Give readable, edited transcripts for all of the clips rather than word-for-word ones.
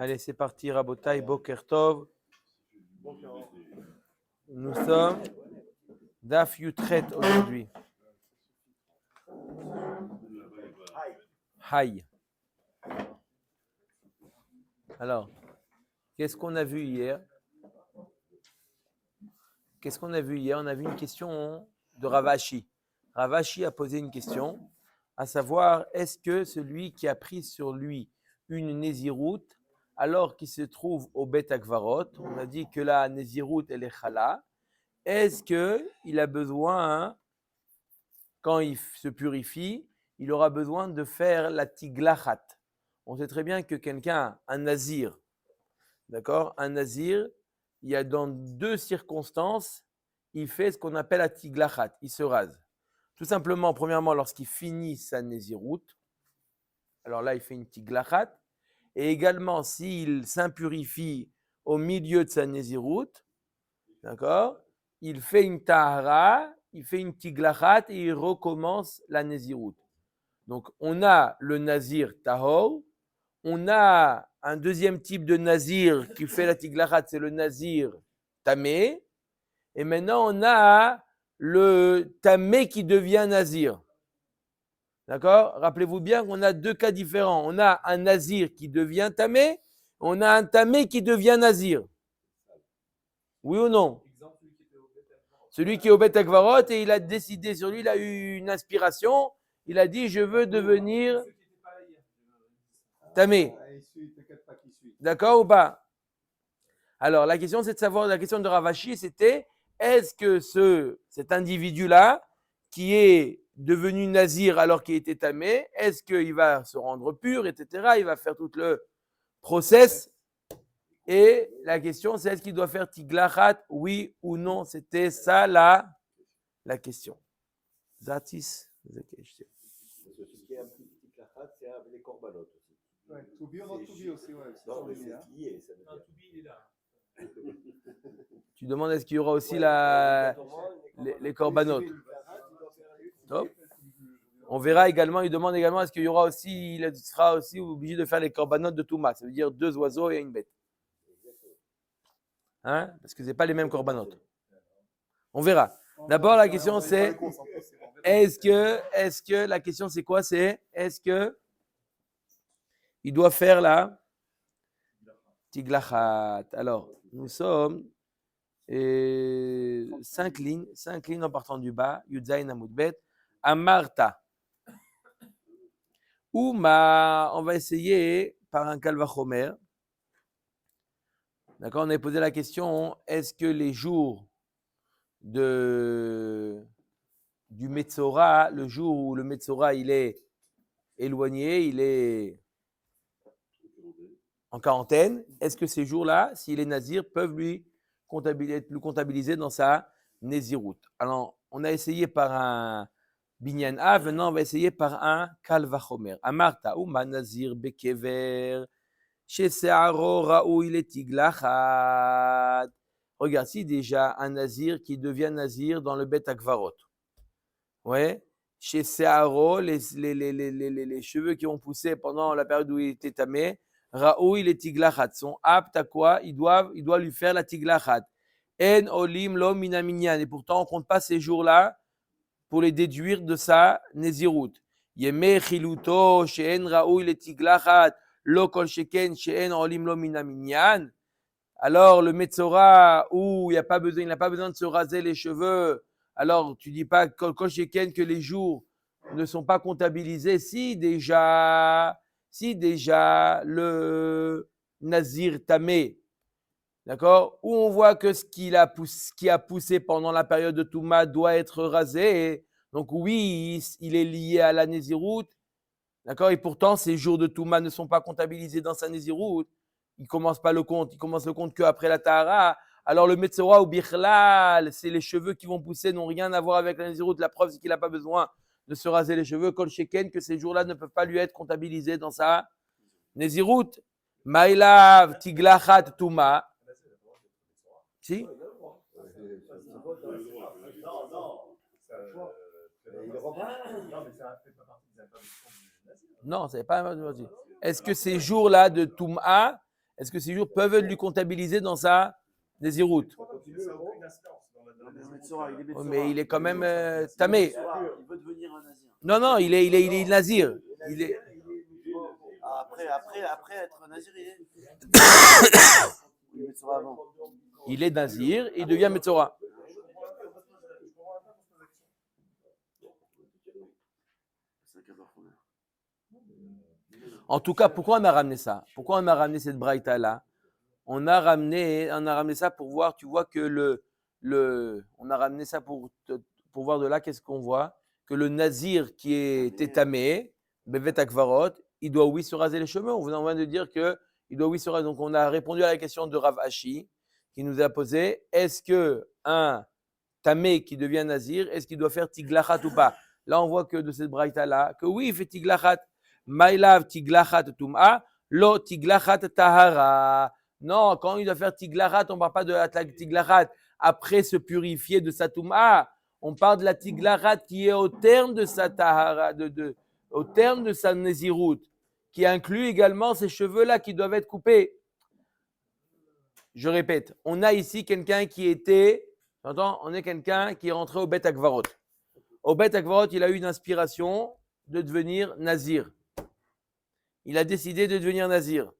Allez, c'est parti, Rabotai, Boker Tov. Nous sommes Daf Yutret aujourd'hui. Haï. Alors, qu'est-ce qu'on a vu hier? On a vu une question de Ravashi. Ravashi a posé une question, à savoir, est-ce que celui qui a pris sur lui une Néziroute, alors qu'il se trouve au Bet Akvarot, on a dit que la Néziroute, elle est Chala, est-ce qu'il a besoin, quand il se purifie, il aura besoin de faire la tiglachat? On sait très bien que quelqu'un, un nazir, d'accord, un nazir, il y a dans deux circonstances, il fait ce qu'on appelle la tiglachat, il se rase. Tout simplement, premièrement, lorsqu'il finit sa néziroute, alors là, il fait une tiglachat, et également, s'il s'impurifie au milieu de sa néziroute, d'accord, il fait une tahara, il fait une tiglachat et il recommence la néziroute. Donc, on a le nazir tahor, on a un deuxième type de nazir qui fait la tiglachat, c'est le nazir tamé, et maintenant on a le tamé qui devient nazir. D'accord? Rappelez-vous bien qu'on a deux cas différents. On a un nazir qui devient tamé, on a un tamé qui devient nazir. Oui ou non? Celui qui est au Bet Akvarot et il a décidé sur lui, il a eu une inspiration, il a dit je veux devenir tamé. D'accord ou pas? Alors la question c'est de savoir, la question de Ravashi c'était, est-ce que cet individu-là qui est devenu nazir alors qu'il était tamé, est-ce qu'il va se rendre pur, etc. Il va faire tout le process. Et la question c'est, est-ce qu'il doit faire tiglachat, oui ou non? C'était ça la question. Zatis. Parce que ce qui est un petit tiglachat, c'est avec les corbanotes aussi. Ouais, to be or not to be aussi, ouais. Non, mais c'est qui est, ça veut dire. To be, il est là. Tu demandes est-ce qu'il y aura aussi les corbanotes. Top. On verra également, il demande également est-ce qu'il y aura aussi, il sera aussi obligé de faire les corbanotes de Touma. Ça veut dire 2 oiseaux et une bête. Hein? Parce que ce n'est pas les mêmes corbanotes. On verra. D'abord, la question c'est, est-ce que, la question c'est quoi? C'est, est-ce que il doit faire la tiglachat? Alors, nous sommes 5 lignes en partant du bas. Yudzaïn Amoudbet. Amarta. Ou on va essayer par un Kalvachomer. D'accord, on avait posé la question, est-ce que les jours du Metzora, le jour où le Metzora il est éloigné, il est en quarantaine, est-ce que ces jours-là, s'il est nazir, peuvent lui comptabiliser dans sa néziroute? Alors, on a essayé par un Binyan A, maintenant on va essayer par un Kalvachomer. Amarta ou nazir bekever. Chez Searo Raoui le Tiglachat. Regarde, si déjà un nazir qui devient nazir dans le Bet Akvarot. Ouais. Chez Searo, les cheveux qui ont poussé pendant la période où il était tamé, Raoui le Tiglachat sont aptes à quoi? Il doit lui faire la Tiglachat. En olim lo minaminyan. Et pourtant, on ne compte pas ces jours-là pour les déduire de sa nézirout. Yeme chiluto she'en raoui le Tiglachat. Lokol sheken she'en olim lo minaminyan. Alors le Metzora où il n'a pas besoin de se raser les cheveux. Alors tu dis pas kol sheken que les jours ne sont pas comptabilisés si déjà le Nazir tamé, d'accord, où on voit que ce qui a poussé pendant la période de Touma doit être rasé. Donc oui, il est lié à la Néziroute. D'accord? Et pourtant, ces jours de Touma ne sont pas comptabilisés dans sa Néziroute. Il ne commence pas le compte. Il commence le compte qu'après la Tahara. Alors, le Metzora ou Bichlal, c'est les cheveux qui vont pousser, n'ont rien à voir avec la Néziroute. La preuve, c'est qu'il n'a pas besoin de se raser les cheveux. Kol Sheken, que ces jours-là ne peuvent pas lui être comptabilisés dans sa Néziroute. Maïlav, Tiglachat, Touma. Si? Non, ça n'est pas un. Est-ce que ces jours-là de Touma, est-ce que ces jours peuvent lui comptabiliser dans sa Nézirout? Oh, mais il est quand même tamé. Il veut devenir un nazir. Non, il est nazir. Il est... Après être nazir, il est Metzora avant. Il est nazir, il devient Metzora. En tout cas, pourquoi on a ramené ça? Pourquoi on a ramené cette braïta-là? On a ramené ça pour voir, tu vois que on a ramené ça pour voir de là, qu'est-ce qu'on voit? Que le nazir qui est tétamé, Bevet Akvarot, il doit oui se raser les cheveux. On vient de dire qu'il doit oui se raser. Donc on a répondu à la question de Rav Ashi, qui nous a posé, est-ce que un tamé qui devient nazir, est-ce qu'il doit faire tiglachat ou pas? Là, on voit que de cette braïta-là, que oui, il fait tiglachat. Maïlav tiglachat tum'a, lo tiglachat tahara. Non, quand il doit faire tiglachat, on ne parle pas de la tiglachat après se purifier de sa tum'a. On parle de la tiglachat qui est au terme de sa tahara, au terme de sa nézirout, qui inclut également ces cheveux-là qui doivent être coupés. Je répète, on a ici quelqu'un qui était, on est quelqu'un qui est rentré au Bet Akvarot. Au Bet Akvarot, il a eu une inspiration de devenir nazir. Il a décidé de devenir nazir.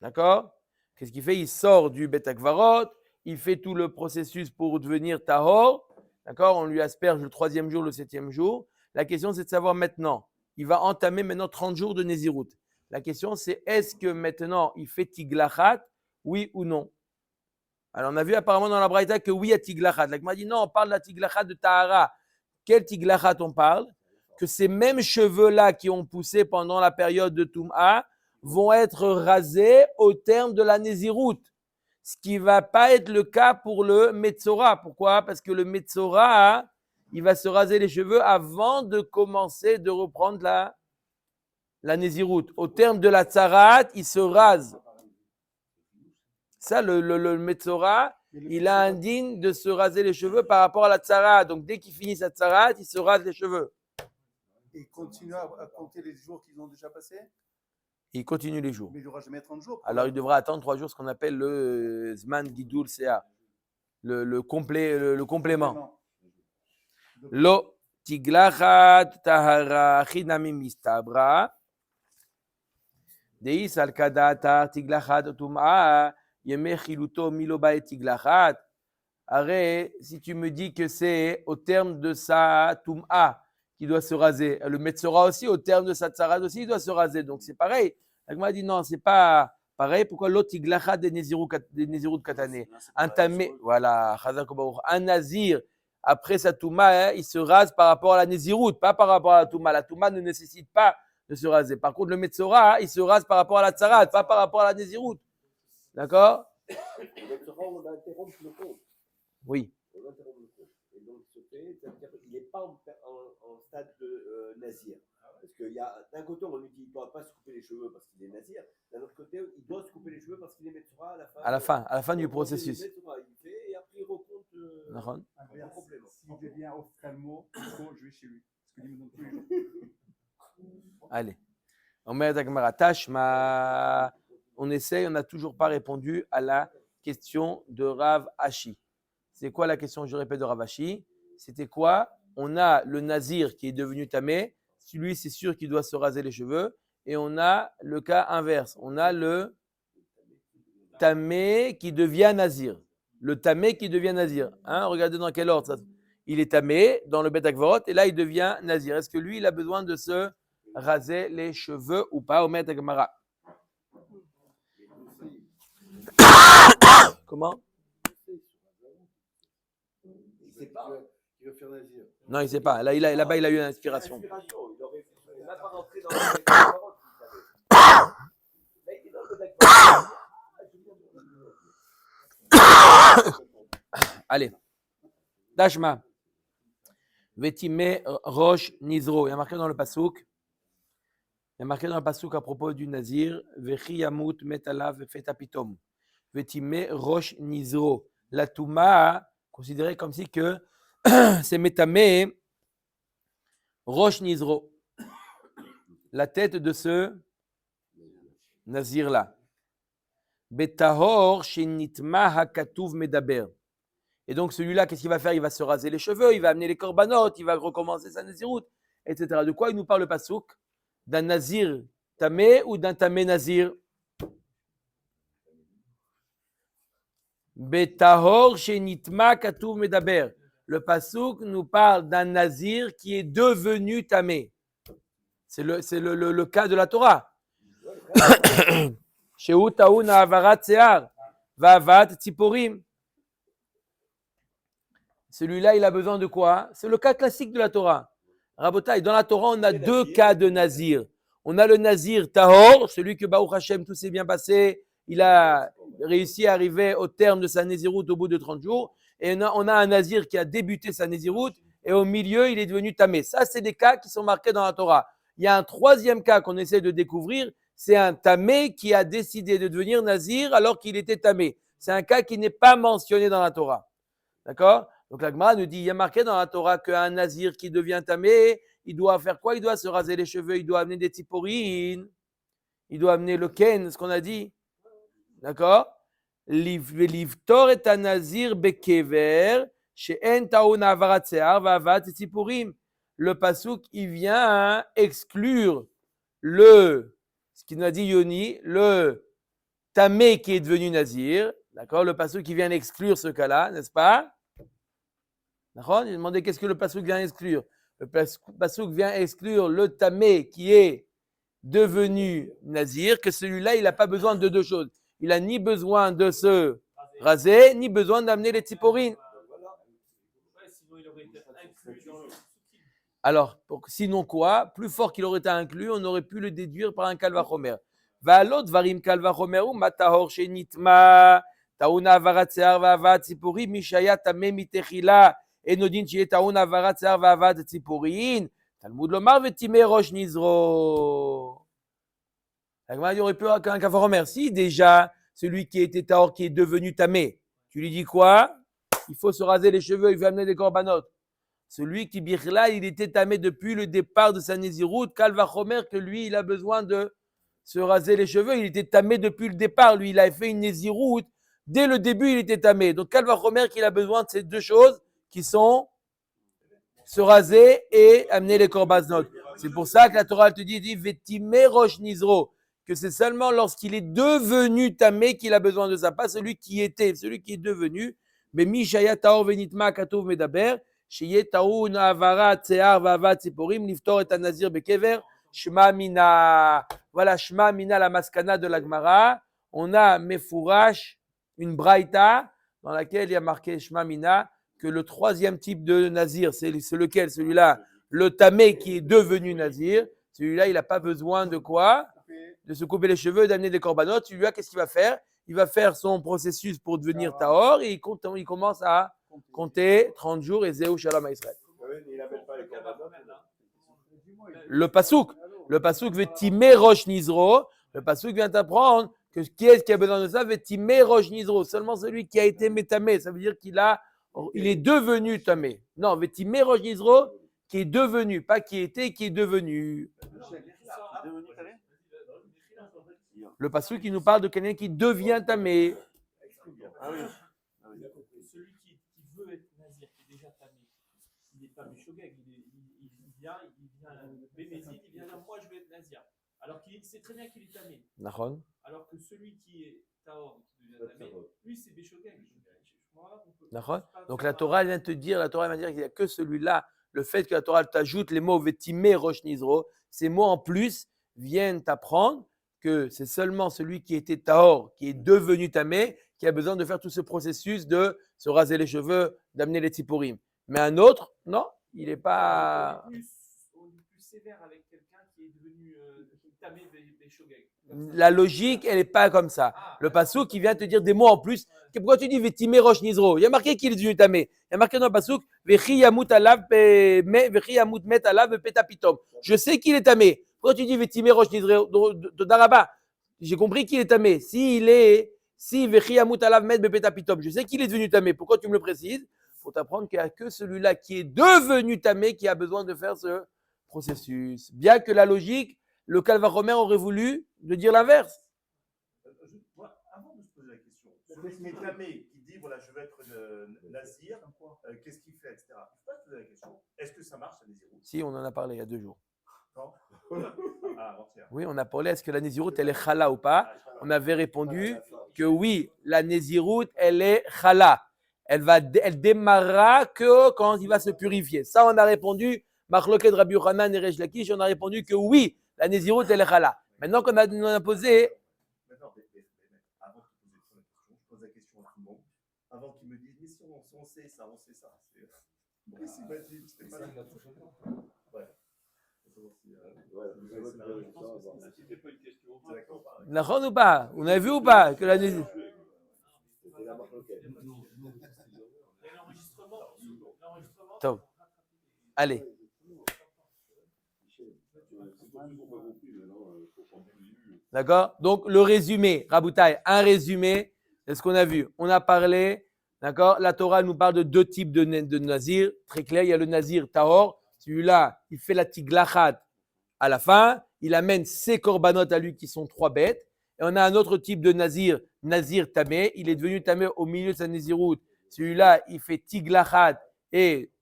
D'accord? Qu'est-ce qu'il fait? Il sort du Bet Akvarot, il fait tout le processus pour devenir tahor. D'accord? On lui asperge le 3e jour, le 7e jour. La question, c'est de savoir maintenant. Il va entamer maintenant 30 jours de Nézirut. La question, c'est est-ce que maintenant il fait tiglachat, oui ou non? Alors, on a vu apparemment dans la Braïta que oui, il y a tiglachat. La Gemara dit non, on parle de la tiglachat de Tahara. Quel tiglachat on parle? Que ces mêmes cheveux-là qui ont poussé pendant la période de Toum'a vont être rasés au terme de la Nézirut. Ce qui ne va pas être le cas pour le Metzora. Pourquoi? Parce que le Metzora, il va se raser les cheveux avant de commencer de reprendre la Nézirut. Au terme de la Tzarat, il se rase. Ça, le Metzora, il a indigne de se raser les cheveux par rapport à la Tzarat. Donc, dès qu'il finit sa Tzarat, il se rase les cheveux. Et il continue à compter les jours qu'ils ont déjà passés? Il continue les jours. Mais il n'aura jamais 30 jours. Alors, il devra attendre 3 jours, ce qu'on appelle le Zman Gidul Sea, le complément. Lo tiglachat tahara chinami mistabra. Deis al kadata tiglachat tum'a yeme chiluto miloba et tiglachat. Arrête, si tu me dis que c'est au terme de sa tum'a qui doit se raser, le Metzora aussi, au terme de sa tzarat aussi, il doit se raser. Donc, c'est pareil. Elle m'a dit non, c'est pas pareil. Pourquoi l'autre tiglachat des Nézirut katané? Un tamé, voilà, un nazir, après sa touma, il se rase par rapport à la Nézirut, pas par rapport à la touma. La touma ne nécessite pas de se raser. Par contre, le Metzora, il se rase par rapport à la tzarat, pas par rapport à la Nézirut. D'accord? Le Metzora, on va interrompre le compte. Oui. On interrompt le compte. Et donc, ce fait, c'est-à-dire qu'il n'est pas en stade de nazir. Parce qu'il y a, d'un côté, on lui dit qu'il ne doit pas se couper les cheveux parce qu'il est nazir. D'un autre côté, il doit se couper les cheveux parce qu'il est Metzora à la fin du processus. Metzora, il fait et après il recompte en complément. S'il devient ophtalmo, je vais chez lui. Parce qu'il me donne tous les jours. Allez. On met la Gemara Tashma. On essaye, on n'a toujours pas répondu à la question de Rav Ashi. C'est quoi la question, je répète, de Rav Ashi? C'était quoi? On a le nazir qui est devenu tamé. Lui, c'est sûr qu'il doit se raser les cheveux. Et on a le cas inverse. On a le tamé qui devient nazir. Le tamé qui devient nazir. Hein, regardez dans quel ordre ça. Il est tamé dans le Bet Akvarot et là, il devient nazir. Est-ce que lui, il a besoin de se raser les cheveux ou pas? Au Met Gemara. Comment? Il ne sait pas. Il veut faire nazir. Non, il ne sait pas. Là, là-bas, il a eu une inspiration. Il n'a pas rentré dans le Akvarot, il savait. Là, il est dans le Akvarot. Allez. Dashma. Vetime Rosh Nizro. Il y a marqué dans le Passouk. Il y a marqué dans le Passouk à propos du Nazir. Vechi Yamut Metalav Fetapitom. Vetime Rosh Nizro. La Touma, considérée comme si que c'est Metamé Rosh Nizro. La tête de ce Nazir-là. Betahor shenitma hakatuv medaber. Et donc celui-là, qu'est-ce qu'il va faire? Il va se raser les cheveux, il va amener les korbanot, il va recommencer sa naziroute, etc. De quoi il nous parle le pasouk? D'un nazir tamé ou d'un tamé nazir? Betahor shenitma katuv medaber. Le pasouk nous parle d'un nazir qui est devenu tamé. C'est le cas de la Torah. Shehu taoun ha'avarat se'ar va'avat tziporim. Celui-là, il a besoin de quoi? C'est le cas classique de la Torah. Rabotai, dans la Torah, on a deux cas de nazir. On a le nazir tahor, celui que Baruch Hashem, tout s'est bien passé. Il a réussi à arriver au terme de sa naziroute au bout de 30 jours. Et on a un nazir qui a débuté sa naziroute et au milieu, il est devenu tamé. Ça, c'est des cas qui sont marqués dans la Torah. Il y a un troisième cas qu'on essaie de découvrir. C'est un tamé qui a décidé de devenir nazir alors qu'il était tamé. C'est un cas qui n'est pas mentionné dans la Torah. D'accord? Donc la Gemara nous dit, il y a marqué dans la Torah qu'un nazir qui devient tamé, il doit faire quoi? Il doit se raser les cheveux, il doit amener des tziporines, il doit amener le ken, ce qu'on a dit. D'accord? Livtor et un nazir bekever, she'en taoun avarat se'ar va'avat tziporim. Le pasouk, il vient exclure ce qu'il nous a dit Yoni, le tamé qui est devenu nazir. D'accord? Le pasouk qui vient exclure ce cas-là, n'est-ce pas? D'accord? Il demandait qu'est-ce que le pasouk vient exclure. Le pasouk vient exclure le tamé qui est devenu nazir, que celui-là, il n'a pas besoin de deux choses. Il n'a ni besoin de se raser, ni besoin d'amener les tziporines. Alors, sinon quoi? Plus fort qu'il aurait été inclus, on aurait pu le déduire par un kalvachomer. Va l'autre varim kalvachomer ou matahor shenitma tauna avarat se'ar va'avat tziporim mishaya tamé mitechila enodin shiye tauna avarat se'ar va'avat tziporin Talmud lomar vetime rosh nizro. Il aurait pu avoir un kalvachomer. Si déjà celui qui était tahor qui est devenu tamé, tu lui dis quoi? Il faut se raser les cheveux, il faut amener des korbanot. Celui qui birla, il était tamé depuis le départ de sa nésiroute. Kalvachomer, que lui, il a besoin de se raser les cheveux. Il était tamé depuis le départ. Lui, il a fait une nésiroute. Dès le début, il était tamé. Donc, Kalvachomer, qu'il a besoin de ces deux choses qui sont se raser et amener les korbanot. C'est pour ça que la Torah te dit Vetime rosh nizro, que c'est seulement lorsqu'il est devenu tamé qu'il a besoin de ça. Pas celui qui était, celui qui est devenu. Mais Mishaya taor venitma katov medaber. Shiye taoun avarat se'ar va'avat tziporim liftor et nazir bekever shma mina. Voilà shma mina, la maskana de la Gemara. On a mefourash, une braïta dans laquelle il y a marqué shma mina, que le troisième type de nazir, c'est lequel? Celui-là, le tamé qui est devenu nazir. Celui-là, il n'a pas besoin de quoi? De se couper les cheveux, d'amener des korbanot. Celui-là, qu'est-ce qu'il va faire? Il va faire son processus pour devenir tahor et il commence à compter 30 jours et Zéou Shalom à Israël. Le pasouk Vetime rosh nizro, le pasouk vient t'apprendre que qui est-ce qui a besoin de ça? Vetime rosh nizro, seulement celui qui a été métamé, ça veut dire qu'il est devenu tamé. Non, Vetime rosh nizro, qui est devenu, pas qui était, qui est devenu. Le pasouk qui nous parle de quelqu'un qui devient tamé. Ah oui. Celui qui veut être nazir, qui est déjà tamé, il n'est pas Béchogeg, il vient Bémézine, il vient dire moi je vais être nazir. Alors qu'il sait très bien qu'il est tamé. Nahon. Alors que celui qui est tahor, qui devient tamé, lui c'est Béchogeg. Nahon. Donc la Torah vient te dire, qu'il n'y a que celui-là. Le fait que la Torah t'ajoute les mots Vetime rosh nizro, ces mots en plus viennent t'apprendre que c'est seulement celui qui était tahor, qui est devenu tamé, qui a besoin de faire tout ce processus de se raser les cheveux, d'amener les tziporim. Mais un autre, non, il n'est pas. On est plus sévère avec quelqu'un qui est devenu tamé Béchogeg. La logique, elle n'est pas comme ça. Le pasouk qui vient te dire des mots en plus. Pourquoi tu dis Vetime rosh nizro? Il y a marqué qu'il est devenu tamé. Il y a marqué dans le pasouk Vechi yamut alav vechi yamut met alav petapitom. Je sais qu'il est tamé. Pourquoi tu dis Vetime rosh nizro de Daraba? J'ai compris qu'il est tamé. Si Vechi yamut alav met petapitom, je sais qu'il est devenu tamé. Pourquoi tu me le précises? Pour t'apprendre qu'il n'y a que celui-là qui est devenu tamé qui a besoin de faire ce processus. Bien que la logique, le Kalvachomer aurait voulu de dire l'inverse. Avant de Mais Tamé qui dit voilà, je vais être nazir, qu'est-ce qu'il fait, etc. Je peux te poser la question est-ce que ça marche la Nézirut? Si, on en a parlé il y a 2 jours. Non. Ah, avant-hier. Oui, on a parlé, est-ce que la Nézirut, elle est chala ou pas? On avait répondu que oui, la Nézirut, elle est chala. Elle démarrera que quand il va se purifier. Ça, on a répondu, Marloket Rabbi Yochanan et Resh Lakish, on a répondu que oui, la Nézirut, elle est chala. Maintenant qu'on a posé, Maintenant, avant de poser la question, je pose la question à tout le monde. Avant qu'ils me disent, mais si on sait ça, on sait ça. Oui, c'est pas dit, c'était pas là. Ouais. C'était pas une question. D'accord. Nachon ou pas? Vous avez vu ou pas que la Nézirut? C'était la marloquette. Et l'enregistrement. Top. Allez. D'accord? Donc, le résumé, Raboutaï, un résumé de ce qu'on a vu. On a parlé, d'accord? La Torah nous parle de 2 types de nazir. Très clair, il y a le nazir tahor. Celui-là, il fait la tiglachat à la fin. Il amène ses korbanot à lui qui sont 3 bêtes. Et on a un autre type de nazir, nazir tamé. Il est devenu tamé au milieu de sa nazirout. Celui-là, il fait tiglachat et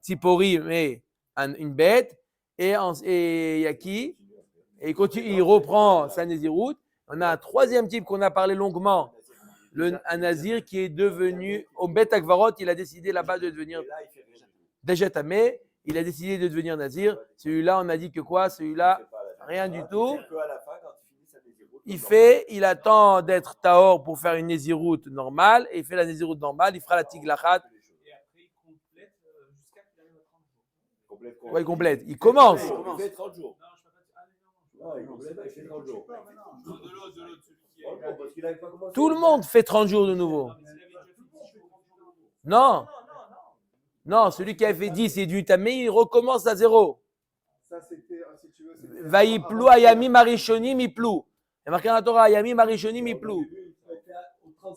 tiporim et une bête. Et il y a qui? Et il reprend sa nazirout. On a un 3e type qu'on a parlé longuement. Un nazir qui est devenu, au Bet Akvarot, il a décidé là-bas de devenir déjà tamé. Il a décidé de devenir nazir. Celui-là, on a dit que quoi? Celui-là, rien du tout. Il attend d'être tahor pour faire une nazirout normale. Et il fait la nazirout normale. Il fera la tiglachat. Et après, il complète jusqu'à qu'il arrive à 30 jours. Ouais, il complète. Il commence. Il fait 30 jours. Non, je ne peux pas dire. Ah, non. Non, il complète, il fait 30 jours. Non, de l'autre, celui qui est. Parce qu'il n'avait pas commencé. Tout le monde fait 30 jours de nouveau. Non, mais s'il avait déjà fait 10 jours, 30 jours. Non. Non. Non, celui qui a fait 10 et du tamé, il recommence à 0. Ça, c'était, si tu veux, c'était. Vaïplou ayami marishonim iplou. Il y a marqué dans la Torah, ayami marishonim iplou.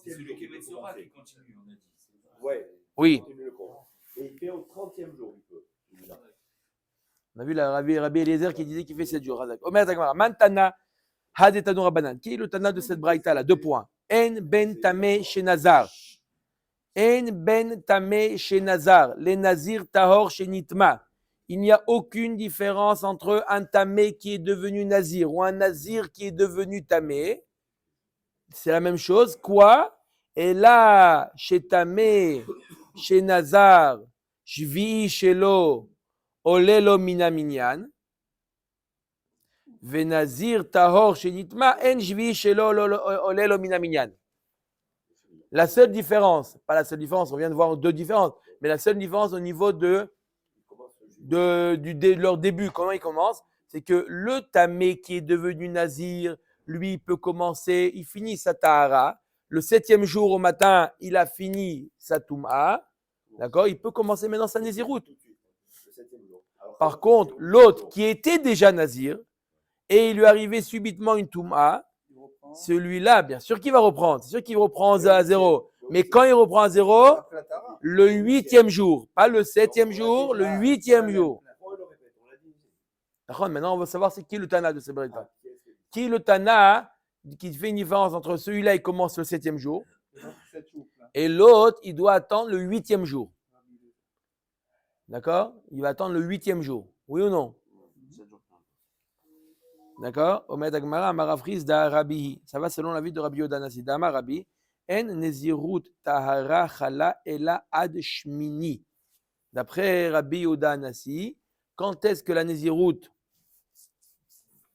C'est celui qui est Metzora qui continue, on a dit. Ouais. Oui. Et il fait au 30e jour, il peut. On a vu la Rabbi Eliezer qui disait qu'il fait 7 jours. Omer Takmara, Mantana, Hadetanu Rabbanan. Qui est le Tana de cette braïta là? 2 points. En ben tamé chez Nazar. En ben tamé chez Nazar. Les Nazir tahor chez Nitma. Il n'y a aucune différence entre un tamé qui est devenu nazir ou un nazir qui est devenu tamé. C'est la même chose. Quoi? Et là, chez tamé, chez Nazar, shvi shelo, olelo minaminyan. Venazir tahor chez Nitma, en shvi shelo, olelo minaminyan. La seule différence, pas la seule différence, on vient de voir 2 différences, mais la seule différence au niveau de leur début, comment ils commencent, c'est que le tamé qui est devenu nazir, lui, peut commencer, il finit sa tahara. Le 7e jour au matin, il a fini sa touma. D'accord? Il peut commencer maintenant sa nazirout. Par contre, l'autre qui était déjà nazir et il lui arrivait subitement une touma, celui-là, bien sûr qu'il va reprendre. C'est sûr qu'il reprend à 0. Mais quand il reprend à 0, le 8e jour, pas le 7e jour, le 8e jour. D'accord, maintenant, on va savoir c'est qui le Tana de ce Brita. Qui est le Tana qui fait une différence entre celui-là, il commence le 7e jour, et l'autre, il doit attendre le 8e jour. D'accord? Il va attendre le 8e jour. Oui ou non? D'accord? Omed Agmara, Amarafris da Rabbi. Ça va selon l'avis de Rabbi Yodanasi. Dama Rabbi. En nezirut tahara chala ela ad shmini. D'après Rabbi Yodanasi, quand est-ce que la nezirut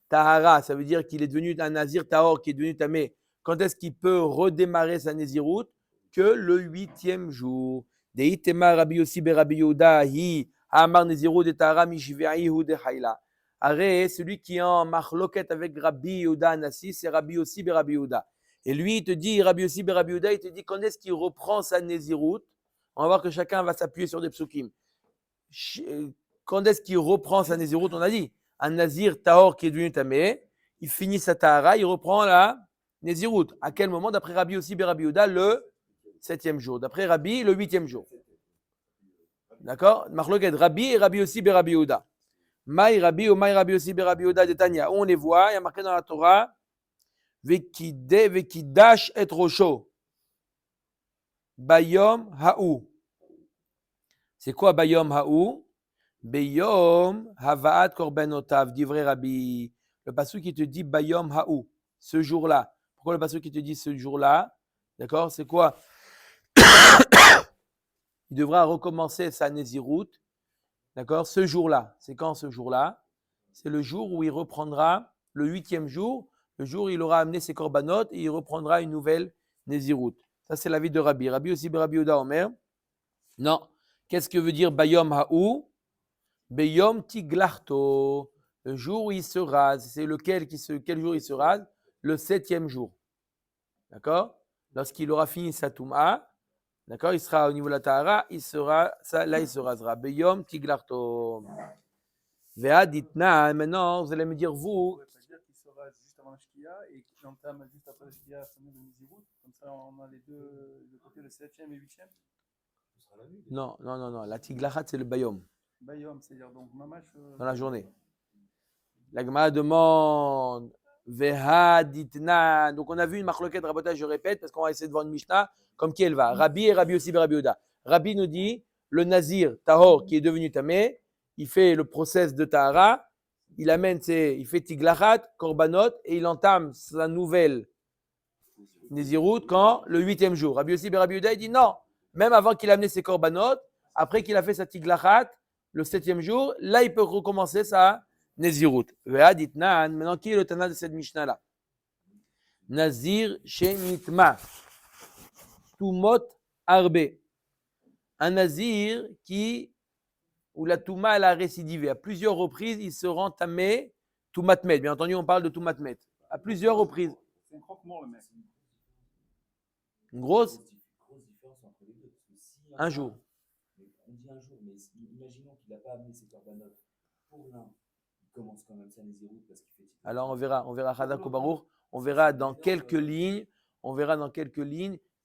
tahara, ça veut dire qu'il est devenu un nazir tahor, qui est devenu tamé, quand est-ce qu'il peut redémarrer sa nezirut? Que le 8e jour. Deitema Rabbi Yossi be Rabbi Yoda hi amar nezirut de tahara mishvi'i hu de hayla. Arrête, celui qui est en marloquette avec Rabbi Yehuda Anassi, c'est Rabbi Yossi be Rabbi Yehuda. Et lui, il te dit, Rabbi Yossi be Rabbi Yehuda, il te dit quand est-ce qu'il reprend sa Nézirout? On va voir que chacun va s'appuyer sur des psukim. Quand est-ce qu'il reprend sa Nézirout? On a dit, un Nazir Tahor qui est devenu Tamé, il finit sa Tahara, il reprend la Nézirout. À quel moment? D'après Rabbi Yossi be Rabbi Yehuda, le 7e jour. D'après Rabbi, le 8e jour. D'accord? Marloquette, Rabbi et Rabbi Yossi be Rabbi Yehuda. Maï Rabbi ou Maï Rabbi aussi Rabbi Yoda de Tanya. On les voit, il y a marqué dans la Torah, Vekidash et Rosho. Bayom Ha'u. C'est quoi Bayom Ha'u? Bayom Havaat Korbenotav, divrei Rabbi. Le passage qui te dit Bayom Ha'u, ce jour-là. Pourquoi le passage qui te dit ce jour-là? D'accord? C'est quoi? Il devra recommencer sa Nézirut. D'accord? Ce jour-là. C'est quand ce jour-là? C'est le jour où il reprendra, le 8e jour, le jour où il aura amené ses corbanotes et il reprendra une nouvelle Nézirut. Ça, c'est l'avis de Rabbi. Rabbi aussi, Rabbi Oda Omer. Non. Qu'est-ce que veut dire Bayom Ha'u? Bayom Tiglarto. Le jour où il se rase. C'est quel jour il se rase? Le 7e jour. D'accord? Lorsqu'il aura fini sa Touma, d'accord, il sera au niveau de la Tahara, il se rasera. Bayom Tiglarto. Ve'aditna, maintenant, vous allez me dire, vous. On ne pourrait pas dire qu'il se rase juste avant la Shkia et qu'il entame juste après la Shkia sa semaine de Nézirut. Comme ça, on a les deux, le côté le 7e et 8e. Non. La Tiglachat, c'est le Bayom, Bayom, c'est-à-dire donc Mamash. dans la journée. La Gemara demande, Ve'aditna. Donc, on a vu une marloquette rabotage, je répète, parce qu'on va essayer de voir une Mishnah, comme qui elle va. Rabbi et Rabbi aussi, Rabbi Oda. Rabbi nous dit, le Nazir, Tahor, qui est devenu Tamé, il fait le process de Tahara, il fait Tiglachat, Korbanot, et il entame sa nouvelle Nézirut quand? Le 8e jour. Rabbi Yossi ben Rabbi Yehuda, il dit non, même avant qu'il a amené ses Korbanot, après qu'il a fait sa Tiglachat, le 7e jour, là il peut recommencer sa Nézirut. Maintenant, qui est le Tana de cette Mishnah-là? Nazir Shenitma, Tumot Arbe. Un Nazir où la Touma elle a récidivé. À plusieurs reprises, il se rend tamé Toumatmet. Bien entendu, on parle de Toumatmet. À plusieurs reprises. C'est un croque-mort, le mec. Une grosse? Grosse différence entre les deux. Parce que si Un jour. On dit un jour, mais imaginons qu'il n'a pas amené ses corbanotes. Pour l'un, il commence quand même sa Nézirut parce qu'il fait. Alors on verra Chazak ou Baruch, on verra dans quelques lignes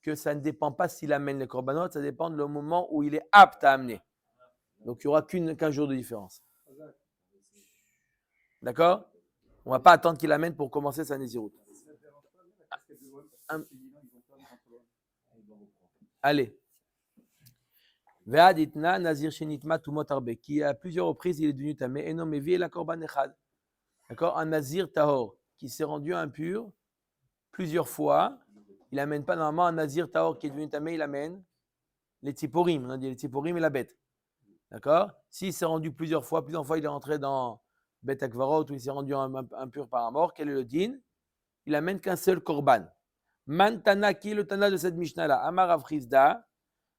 que ça ne dépend pas s'il amène les corbanotes, ça dépend du moment où il est apte à amener. Donc il n'y aura qu'un jour de différence. D'accord? On ne va pas attendre qu'il amène pour commencer sa Nézirut. Allez. Ve'aditna Nazir Shenitma Tumot Arbe, qui à plusieurs reprises il est devenu tamé, et non mais vie la korban echad. D'accord? Un Nazir Tahor, qui s'est rendu impur plusieurs fois, il n'amène pas normalement un Nazir Tahor qui est devenu tamé, il amène les Tziporim, on a dit les Tziporim et la bête. D'accord? S'il s'est rendu plusieurs fois il est rentré dans Bet Akvarot où il s'est rendu impur par un mort, quel est le din? Il amène qu'un seul korban. Mantana, qui est le Tana de cette Mishnah-là? Amar Avrizda,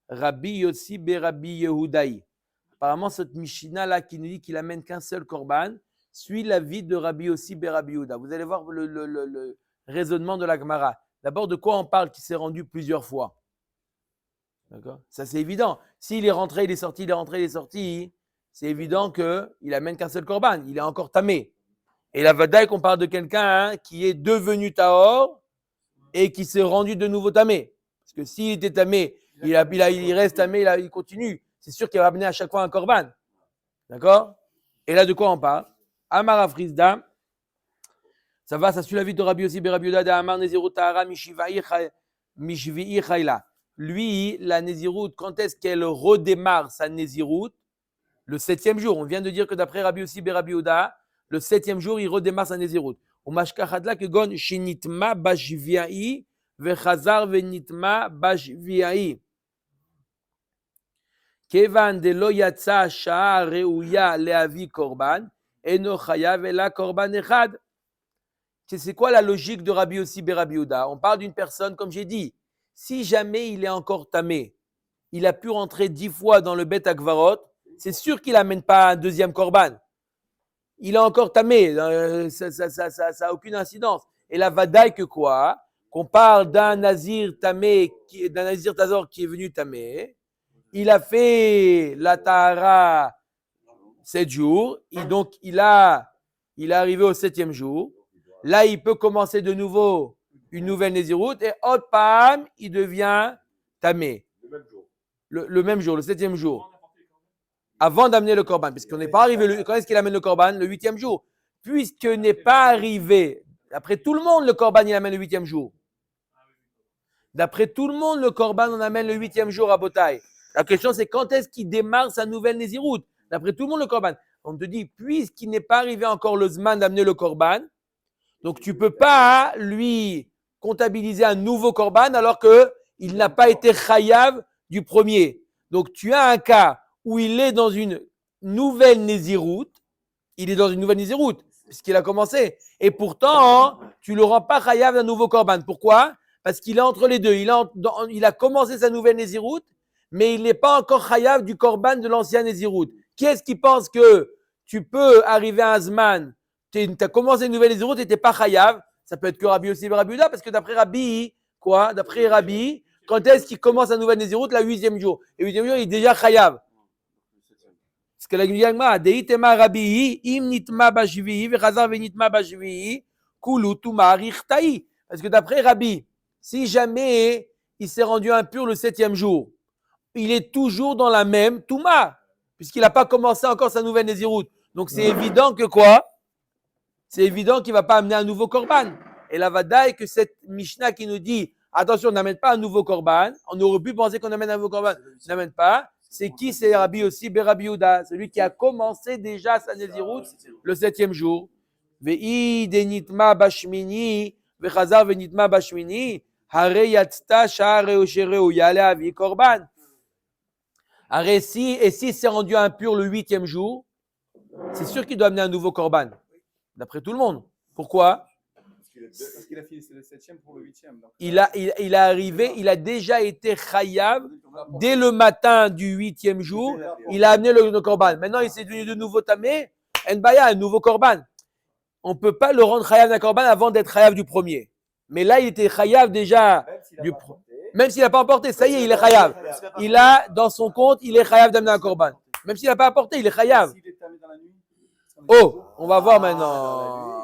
Rabbi Yossi be Rabbi Yehudaï. Apparemment, cette Mishnah-là qui nous dit qu'il amène qu'un seul korban suit l'avis de Rabbi Yossi be Rabbi Yehuda. Vous allez voir le raisonnement de la Gemara. D'abord, de quoi on parle qui s'est rendu plusieurs fois? D'accord? Ça, c'est évident. S'il est rentré, il est sorti, il est rentré, il est sorti, c'est évident qu'il amène qu'un seul korban. Il est encore tamé. Et la vadaï qu'on parle de quelqu'un qui est devenu tahor et qui s'est rendu de nouveau tamé. Parce que s'il était tamé, il reste tamé, il continue. C'est sûr qu'il va amener à chaque fois un korban. D'accord? Et là, de quoi on parle? Amar Afrizda. Ça suit la vie de Rabbi Yossi ben Rabbi Yehuda de Amar Nezirut Tahara Mishvi'i Chayla. Lui, la Nézirut, quand est-ce qu'elle redémarre sa Nézirut? Le 7e jour. On vient de dire que d'après Rabbi Yossi ben Rabbi Yehuda, le 7e jour, il redémarre sa Nézirut. Ou mashkachadla que gon shinitma bashviai vechazar venitma bashviai. Kevan de lo yatsa sha'a reuya leavi korban eno chayav ela korban echad. C'est quoi la logique de Rabbi Yossi ben Rabbi Yehuda? On parle d'une personne, comme j'ai dit, si jamais il est encore tamé, il a pu rentrer 10 fois dans le Bet Akvarot, c'est sûr qu'il n'amène pas un deuxième korban. Il est encore tamé, ça n'a aucune incidence. Et la vadaï que quoi? Qu'on parle d'un Nazir tamé, d'un Nazir Tazor qui est venu tamé, il a fait la Tahara 7 jours, et donc il est arrivé au 7e jour. Là, il peut commencer de nouveau une nouvelle Nézirut et hop, pam, il devient tamé. Le même jour, le 7e jour. Avant d'amener le korban, puisqu'on n'est pas arrivé, quand est-ce qu'il amène le korban? Le 8e jour. Puisque n'est pas arrivé, après tout le monde, le korban, il amène le 8e jour. D'après tout le monde, le korban, on amène le 8e jour à Botaï. La question, c'est quand est-ce qu'il démarre sa nouvelle Nézirout? D'après tout le monde, le korban. On te dit, puisqu'il n'est pas arrivé encore le Zman d'amener le korban, donc tu ne peux pas lui comptabiliser un nouveau korban alors qu'il n'a pas été chayav du premier. Donc tu as un cas où il est dans une nouvelle Nézirout, puisqu'il a commencé. Et pourtant, tu ne le rends pas chayav d'un nouveau korban. Pourquoi? Parce qu'il est entre les deux. Il a commencé sa nouvelle Nézirout, mais il n'est pas encore chayav du korban de l'ancien Nézirout. Qui est-ce qui pense que tu peux arriver à un Zman, tu as commencé une nouvelle Nézirout et tu n'es pas chayav? Ça peut être que Rabbi aussi, Rabbi Yehuda, parce que d'après Rabbi, quand est-ce qu'il commence la nouvelle Nézirout? La 8e jour. Et 8e jour, il est déjà chayav. Parce que la Gemara, Deitema Rabbi, im nitma bashvi'i, vechazar venitma bashvi'i, kulu tuma richta'i. Parce que d'après Rabbi, si jamais il s'est rendu impur le 7e jour, il est toujours dans la même touma, puisqu'il n'a pas commencé encore sa nouvelle Nézirout. Donc c'est évident que quoi? C'est évident qu'il ne va pas amener un nouveau korban. Et la vadaï que cette Mishnah qui nous dit attention, on n'amène pas un nouveau korban, on aurait pu penser qu'on amène un nouveau korban, on n'amène pas. C'est qui? C'est Rabbi aussi, Rabbi Yehuda, celui qui a commencé déjà sa Nézirout le 7e jour. Ve'i denitma bashmini, vechazar venitma bashmini, hare yatzta sha'are oshereu yale avi korban. Et s'il s'est rendu impur le 8e jour, c'est sûr qu'il doit amener un nouveau korban, d'après tout le monde. Pourquoi? Parce qu'il a fini le 7e pour le 8e. Donc. Il est arrivé, il a déjà été chayav dès le matin du 8e jour. Il a amené le korban. Maintenant, il s'est devenu de nouveau tamé. Enbaya, un nouveau korban. On ne peut pas le rendre chayav d'un korban avant d'être chayav du premier. Mais là, il était chayav déjà du premier. Même s'il n'a pas emporté, ça y est, il est chayav. Il a dans son compte, il est chayav d'amener un korban. Même s'il n'a pas apporté, il est chayav. Oh, on va voir maintenant.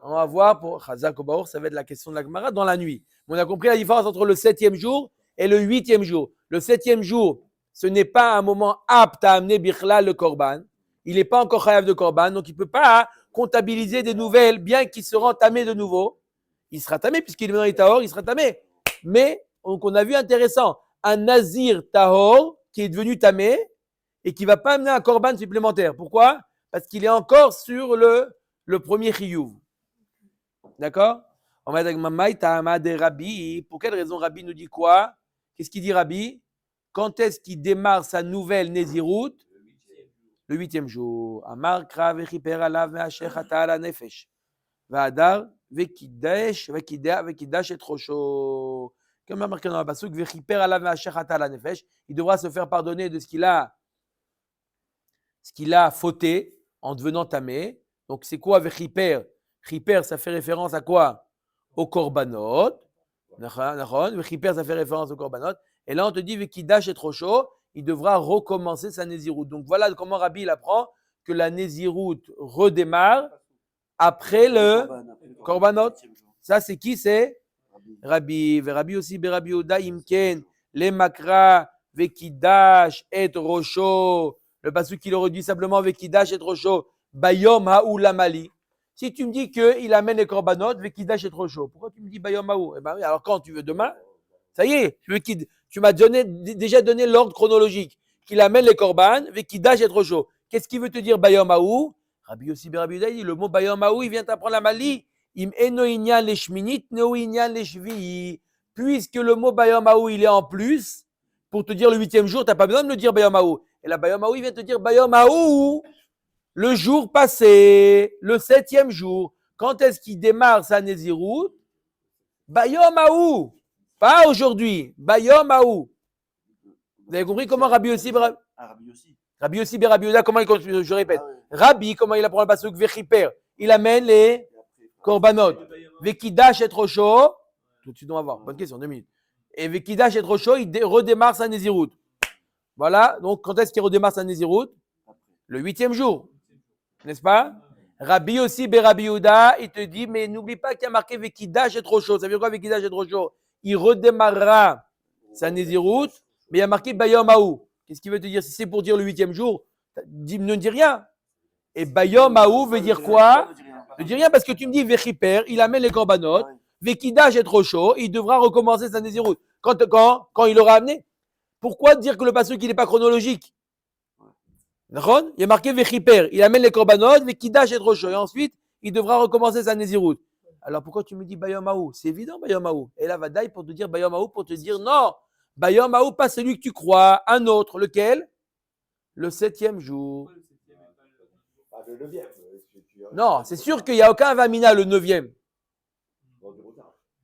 On va voir pour Chazak Obaour, ça va être la question de la Gemara dans la nuit. On a compris la différence entre le 7e jour et le 8e jour. Le 7e jour, ce n'est pas un moment apte à amener Bichla le korban. Il n'est pas encore chayav de korban, donc il ne peut pas comptabiliser des nouvelles, bien qu'il sera tamé de nouveau. Il sera tamé, puisqu'il est dans les tahor, il sera tamé. Mais, donc on a vu intéressant, un nazir tahor qui est devenu tamé et qui ne va pas amener un korban supplémentaire. Pourquoi? Parce qu'il est encore sur le premier chiyuv. D'accord? On va dire Rabbi. Pour quelle raison Rabbi nous dit quoi? Qu'est-ce qu'il dit Rabbi? Quand est-ce qu'il démarre sa nouvelle Nézirout? Le 8e jour. Amar kra vechiper alav me'asher chata ala nefesh. Va'adar vekidash et rosho. Comme il a marqué dans la pasuk, vechiper alav me'asher chata ala nefesh. Il devra se faire pardonner de ce qu'il a fauté en devenant tamé. Donc c'est quoi vechiper? Chiper, ça fait référence à quoi? Au korbanot. Chiper, ça fait référence au korbanot. Et là, on te dit, Vekidash est trop chaud, il devra recommencer sa Nézirout. Donc voilà comment Rabbi il apprend que la Nézirout redémarre après le korbanot. Ça, c'est qui? C'est Rabbi. Rabbi aussi, Rabbi Yehuda, Imken, les makra, Vekidash et rosho. Le pasuk qui le redit simplement, Vekidash et rosho. Bayom ha'ulamali. Si tu me dis qu'il amène les korbanot, Vekidash est trop chaud. Pourquoi tu me dis Bayom Haou? Eh ben oui, alors quand tu veux demain? Ça y est, tu m'as déjà donné l'ordre chronologique. Qu'il amène les korban, Vekidash est trop chaud. Qu'est-ce qu'il veut te dire Bayom Haou? Rabbi Yossi Rabbi Yehuda dit le mot Bayom Haou, il vient t'apprendre la mali. Im eno inyan le shminit, no inyan le shvi'i. Puisque le mot Bayom Haou, il est en plus, pour te dire le 8e jour, tu n'as pas besoin de me dire Bayom Haou. Et la Bayom Haou, il vient te dire Bayom Haou. Le jour passé, le 7e jour, quand est-ce qu'il démarre sa Nézirout? Bayom Haou, pas aujourd'hui, Bayom Haou. Vous avez compris comment Rabbi Yossi, Rabbi Yehuda, comment je répète, Rabbi, comment il apprend le pasuk Vechiper, il amène les korbanot, Vekidash et trop chaud, tout de suite on va voir, bonne question, 2 minutes. Et Vekidash et trop chaud, il redémarre sa Nézirout. Voilà, donc quand est-ce qu'il redémarre sa Nézirout? Le 8e jour. N'est-ce pas? Rabbi aussi, Rabbi Yehuda, il te dit, mais n'oublie pas qu'il y a marqué Vekidash est trop chaud. Ça veut dire quoi Vekidash est trop chaud? Il redémarrera sa Nézirout, mais il y a marqué Bayom Haou. Qu'est-ce qu'il veut te dire? Si c'est pour dire le 8e jour, ne dis rien. Et Bayom Haou veut dire quoi? Ne dis rien parce que tu me dis Vechiper, il amène les korbanot. Vekidash et trop chaud, il devra recommencer sa Nézirut. Quand il l'aura amené. Pourquoi dire que le pasuk il n'est pas chronologique? D'accord? Il y a marqué Vechiper, il amène les korbanot, Vekidash et trop chaud. Et ensuite, il devra recommencer sa Nézirut. Alors pourquoi tu me dis Bayom Haou? C'est évident Bayom Haou. Et là, Vadaï pour te dire Bayom Haou, pour te dire non. Bayom Haou, pas celui que tu crois, un autre. Lequel? Le 7e jour. Ah, le 9e. Non, c'est sûr qu'il n'y a aucun Vamina le 9e.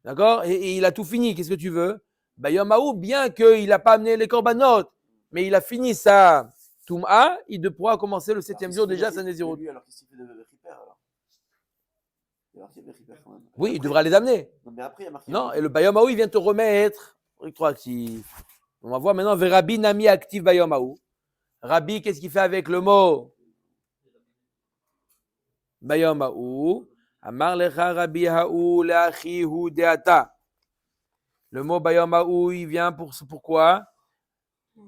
D'accord? Et il a tout fini. Qu'est-ce que tu veux? Bayom Haou, bien qu'il n'a pas amené les korbanot, mais il a fini sa Toum'a, il pourra commencer le 7e jour déjà sa Nézirut. Alors qu'est-ce qu'il fait de Vechiper alors? Il y a marqué Vechiper quand même. Oui, il devra les amener. Non, mais après, il y a marqué. Non, et le Bayom Haou, il vient te remettre rétroactif. On va voir maintenant Rabbi Nami actif Bayom Haou. Rabbi, qu'est-ce qu'il fait avec le mot Bayom Haou? Amar lecha Rabbi Haou le'achihu deata. Le mot Bayom Haou, il vient pourquoi?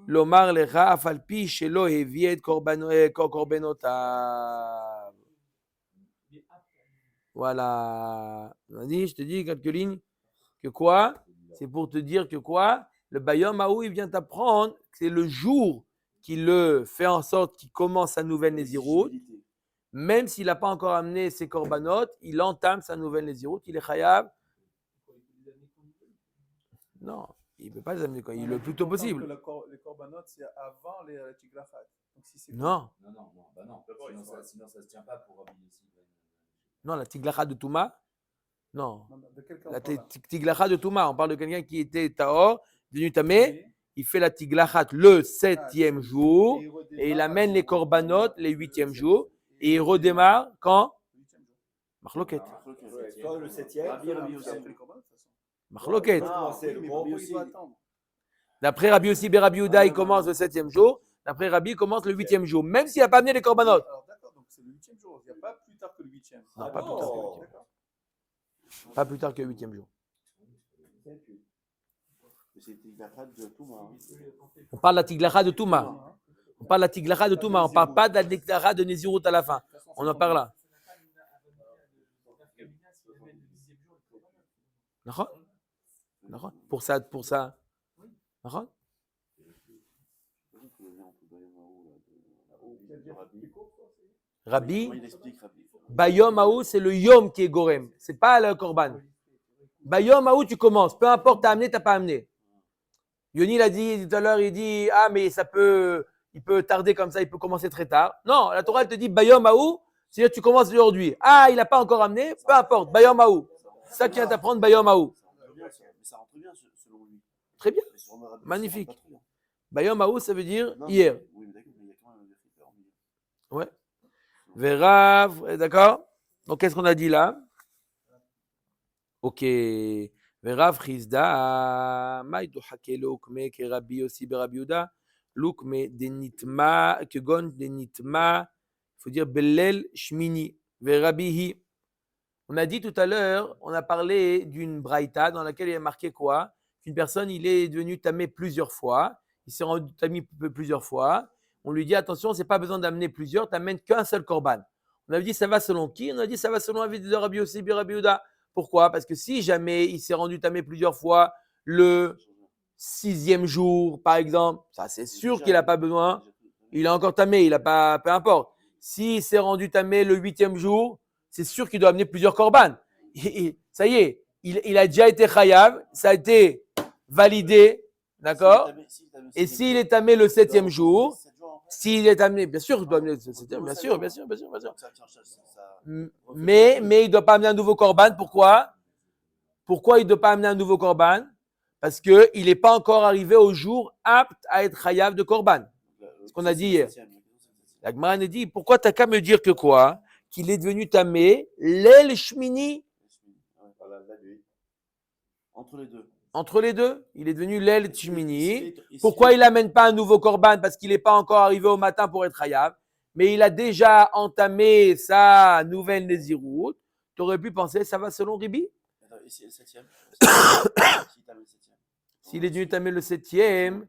Lomar lecha afalpi shelo heviet korbenotav. Voilà. On a dit, je te dis quelques lignes. Que quoi? C'est pour te dire que quoi? Le Bayom Haou, il vient t'apprendre que c'est le jour qui le fait en sorte qu'il commence sa nouvelle Nézirut. Même s'il n'a pas encore amené ses korbanot, il entame sa nouvelle Nézirut. Il est chayav. Non, il ne peut pas les amener quand il le plus tôt possible. Les korbanot, c'est avant les tiglachat. Donc si c'est Non, Non, bah non. Sinon, ça se tient pas pour Rabbi Yossi. non, la tiglacha de Touma. Non, de quel cas on la parle là? tiglacha de Touma. On parle de quelqu'un qui était Tahor, devenu Tamé. Il fait la tiglachat le 7e jour et il amène les korbanot le 8e jour et il redémarre quand? Machloket. Quand le 7e, Machloket. Non, c'est le gros Il doit attendre. D'après Rabbi Yossi ben Rabbi Yehuda, il commence le 7e jour. D'après Rabbi, il commence le 8e jour, même s'il n'a pas amené les korbanot. Alors d'accord, donc c'est le 8e jour. Il n'y a pas plus tard que le 8e. Non, pas plus tard que le 8e. D'accord. Pas plus tard que le 8e jour. C'est Tiglachat de Touma. On parle de la tiglacha de Touma. On parle de la tiglacha de Touma. On ne parle pas de la tiglacha de Nézirut à la fin. On en parle là. D'accord? D'accord? Pour ça. D'accord? Rabbi, Il explique Rabbi. Bayom Haou, c'est le Yom qui est Gorem. Ce n'est pas le Korban. Bayom Haou, tu commences. Peu importe, tu as amené, tu n'as pas amené. Yoni l'a dit tout à l'heure, il dit ah, mais il peut tarder comme ça, il peut commencer très tard. Non, la Torah, elle te dit Bayom Haou, c'est-à-dire tu commences aujourd'hui. Ah, il n'a pas encore amené, peu importe, Bayom Haou. C'est ça qui vient t'apprendre Bayom Haou. Mais ça rentre bien selon lui. Très bien, Mais sur Rabbi, magnifique. ça rentre pas très bien. Bayom Haou, ça veut dire Non, hier. Oui, mais d'accord, mais il y a quand même un Vechiper en milieu. Ouais. Vérav, d'accord? Donc, qu'est-ce qu'on a dit là? Ok. Vérav Chizda, Maïdou Hakelo, Ukme, ke Rabbi Yossi Rabbi Yehuda, Lukme, Denitma, Kegon, Denitma, il faut dire Bellel Shmini, Vérabihi. On a dit tout à l'heure, on a parlé d'une braïta dans laquelle il y a marqué quoi? Qu'une personne, il est devenu tamé plusieurs fois, il s'est rendu tamé plusieurs fois. On lui dit attention, c'est pas besoin d'amener plusieurs, tu n'amènes qu'un seul korban. On avait dit ça va selon qui? On a dit ça va selon l'avis de Rabbi Yossi Rabbi Yehuda. Pourquoi? Parce que si jamais il s'est rendu tamé plusieurs fois le 6e jour, par exemple, ça c'est sûr qu'il n'a pas besoin. Il est encore tamé, il n'a pas, peu importe. S'il s'est rendu tamé le 8e jour, c'est sûr qu'il doit amener plusieurs korban. Ça y est, il a déjà été chayav, ça a été validé, d'accord? Et s'il est tamé le 7e jour, s'il est amené, bien sûr, il doit amener le 7e, bien sûr. Mais il ne doit pas amener un nouveau korban. Pourquoi? Pourquoi il ne doit pas amener un nouveau korban? Parce qu'il n'est pas encore arrivé au jour apte à être chayav de korban. Ce qu'on a dit hier. La Gemara a dit, pourquoi tu n'as qu'à me dire que quoi? Qu'il est devenu tamé, l'el shmini. Entre les deux, il est devenu l'el shmini. Pourquoi il n'amène pas un nouveau korban? Parce qu'il n'est pas encore arrivé au matin pour être chayav. Mais il a déjà entamé sa nouvelle Nézirut. Tu aurais pu penser, ça va selon Ribi? S'il est devenu tamé le 7e,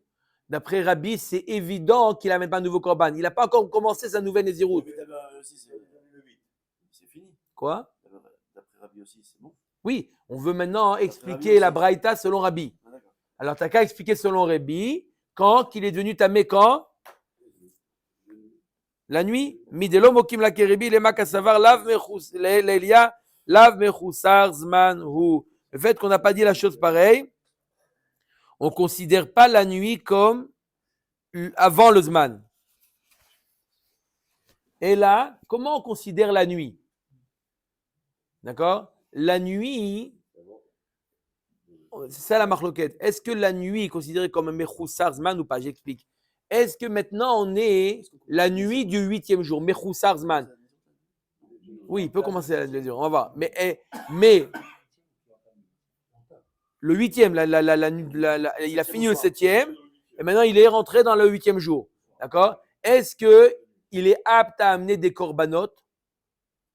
d'après Rabbi, c'est évident qu'il n'amène pas un nouveau korban. Il n'a pas encore commencé sa nouvelle Nézirut. C'est fini. Quoi? D'après Rabbi aussi, c'est bon. Oui, On veut maintenant expliquer la braïta selon Rabbi. Ah, d'accord. Alors, tu n'as qu'à expliquer selon Rabbi quand qu'il est devenu tamé quand la nuit. Midelo mokim la kerebi lema kasavar lav mechus lelia lav mechusar zman hu. Le fait qu'on n'a pas dit la chose pareille, on ne considère pas la nuit comme avant le zman. Et là, comment on considère la nuit? D'accord? La nuit, c'est ça la marloquette. Est-ce que la nuit est considérée comme un mechoussar zman ou pas? J'explique. Est-ce que maintenant on est la nuit du 8e jour, mechoussar zman? Oui, il peut commencer à le dire, on va voir. Mais le 8e, il a fini le 7e, et maintenant il est rentré dans le 8e jour. D'accord? Est-ce qu'il est apte à amener des corbanotes?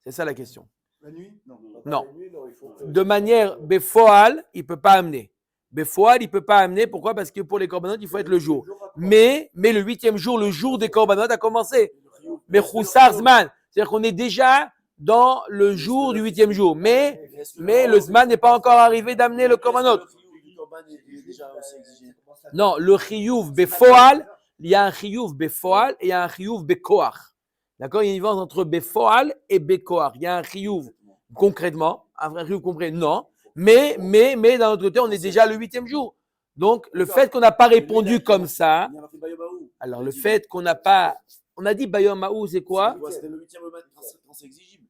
C'est ça la question. La nuit? Non. Non. La nuit, non, il faut que- De manière befoal, il ne peut pas amener. Befoal, il ne peut pas amener. Pourquoi? Parce que pour les corbanotes, il faut être le jour. Mais le 8e jour, le jour des corbanotes a commencé. Mais Choussar Zman, c'est-à-dire qu'on est déjà dans le jour du 8e jour. Mais le Zman n'est pas encore arrivé d'amener le korbanot. Le chiyuv du korban est déjà aussi exigé. Non, le chiyuv befoal, il y a un chiyuv befoal et il y a un chiyuv bekoach. D'accord? Il y a une différence entre befoal et bekoach. Il y a un chiyuv concrètement, un vrai chiyuv concret, non. Mais d'un autre côté, on est déjà le 8e jour. Donc, le fait qu'on n'a pas répondu comme ça, Il y a marqué Bayomaou. alors le fait qu'on n'a pas. On a dit Bayomaou, c'est quoi? C'était le 8e moment quand c'est exigible.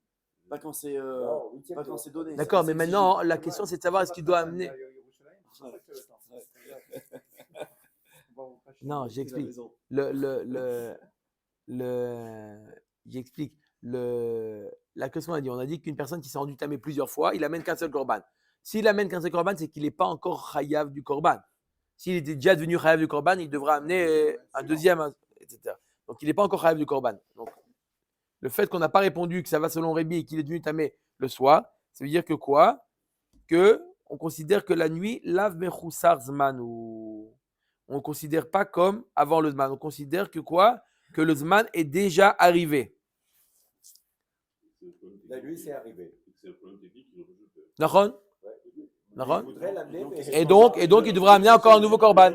Pas quand c'est Non, huitième pas quand jour. c'est donné. D'accord, C'est mais maintenant, la question c'est de savoir est-ce qu'il doit amener. Non, j'explique. J'explique. La question on a dit qu'une personne qui s'est rendue tamée plusieurs fois, il amène qu'un seul korban. S'il amène qu'un seul korban, c'est qu'il n'est pas encore chayav du korban. S'il était déjà devenu chayav du korban, il devra amener un deuxième, etc. Donc il n'est pas encore chayav du korban. Donc le fait qu'on n'a pas répondu que ça va selon Rébi et qu'il est devenu tamé le soir, ça veut dire que quoi? Que on considère que la nuit lave mechoussar zman ou on ne considère pas comme avant le zman. On considère que quoi? Que le zman est déjà arrivé. La nuit, c'est arrivé. Nahon? Il Nahon? voudrait l'amener, mais- Et donc, il devra amener encore un nouveau korban.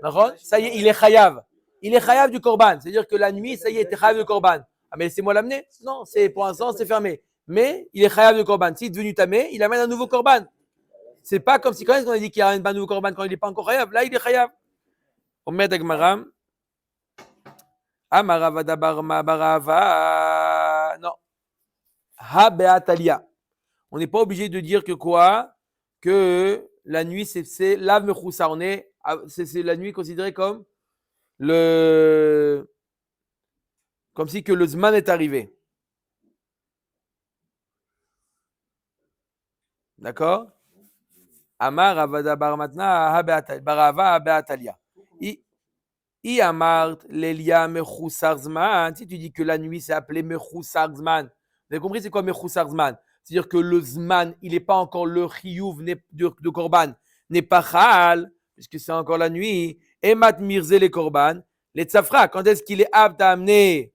Nahon? Ça y est, il est chayav. Il est chayav du korban. C'est-à-dire que la nuit, ça y est, il est chayav du korban. Ah, mais laissez-moi l'amener? Non, pour l'instant, c'est fermé. Mais il est chayav du korban. S'il est devenu tamé, il amène un nouveau korban. C'est pas comme si quand est-ce qu'on a dit qu'il amène un nouveau korban quand il n'est pas encore chayav. Là, il est chayav. Omed Agmaram. Amaravada barma barava. Non. Ha beatalia. On n'est pas obligé de dire que quoi? Que la nuit, c'est lav mechoussa. C'est la nuit considérée comme comme si que le zman est arrivé. D'accord? Amar avada bar matna ha barava ha beatalia. I amart lelia mechoussar zman. Si tu dis que la nuit, c'est appelé mechoussar zman. Vous avez compris c'est quoi mechoussar zman? C'est-à-dire que le zman, il n'est pas encore le chiyuv de korban, n'est pas chal, puisque c'est encore la nuit. Emat mirze les korban, les tzafra. Quand est-ce qu'il est apte à amener